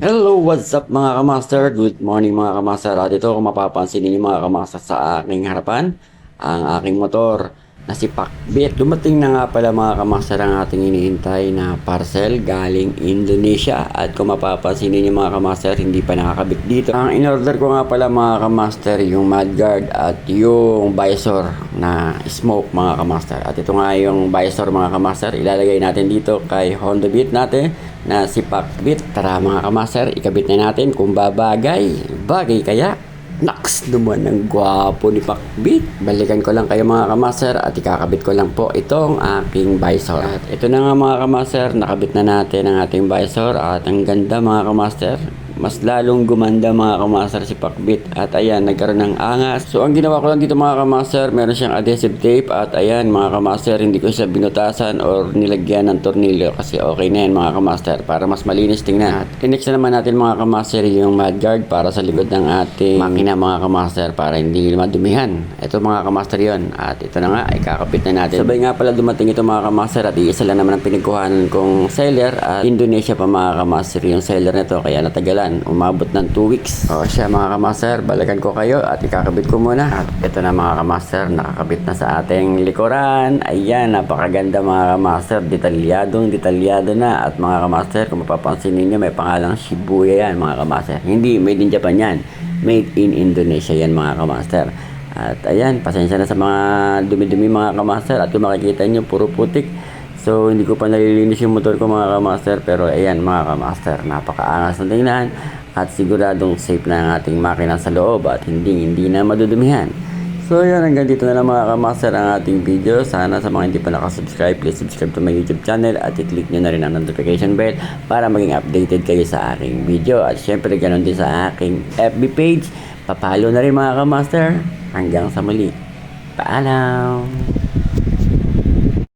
Hello, what's up mga kamaster? Good morning mga kamaster. At ito kung mapapansin ninyo mga kamaster sa aking harapan, ang aking motor na si Pakbit. Dumating na nga pala mga kamaster ang ating iniintay na parcel galing Indonesia. At kung mapapansin ninyo mga kamaster, hindi pa nakakabit dito. Ang in-order ko nga pala mga kamaster, yung mudguard at yung visor na smoke mga kamaster. At ito nga yung visor mga kamaster, ilalagay natin dito kay Honda Beat natin na si Pakbit. Tara mga kamaster, ikabit na natin kung babagay. Bagay kaya? Naks naman ang gwapo ni Pakbit. Balikan ko lang kayo mga kamaster at ikakabit ko lang po itong aking visor. At ito na nga mga kamaster, nakabit na natin ang ating visor at ang ganda mga kamaster. Mas lalong gumanda mga kamaster si Pakbit. At ayan, nagkaroon ng angas. So ang ginawa ko lang dito mga kamaster, meron siyang adhesive tape. At ayan mga kamaster, hindi ko siya binutasan or nilagyan ng tornilyo kasi okay na yan mga kamaster para mas malinis tingnan. At tinex na naman natin mga kamaster yung mudguard para sa likod ng ating makina mga kamaster para hindi madumihan. Ito mga kamaster yon. At ito na nga, ikakabit na natin. Sabay nga pala dumating ito mga kamaster at iisa lang naman ang pinagkuhanan kong seller. At Indonesia pa mga kamaster yung seller nito kaya natagalan. Umabot ng 2 weeks. O siya mga kamaster, balikan ko kayo at ikakabit ko muna. At ito na mga kamaster, nakakabit na sa ating likuran. Ayan, napakaganda mga kamaster. Detalyado na. At mga kamaster, kung mapapansin ninyo, may pangalang Shibuya yan mga kamaster. Hindi made in Japan yan. Made in Indonesia yan mga kamaster. At ayan, pasensya na sa mga dumi-dumi mga kamaster. At kung makikita nyo, puro putik. So, hindi ko pa nalilinis yung motor ko mga kamaster. Pero ayan mga kamaster, napakaangas ng tingnan. At siguradong safe na ang ating makina sa loob. At hindi na madudumihan. So, yun, hanggang dito na lang mga kamaster ang ating video. Sana sa mga hindi pa nakasubscribe, please subscribe to my YouTube channel. At i-click nyo na rin ang notification bell para maging updated kayo sa aking video. At syempre, ganoon din sa aking FB page. Papalo na rin mga kamaster. Hanggang sa muli. Paalam!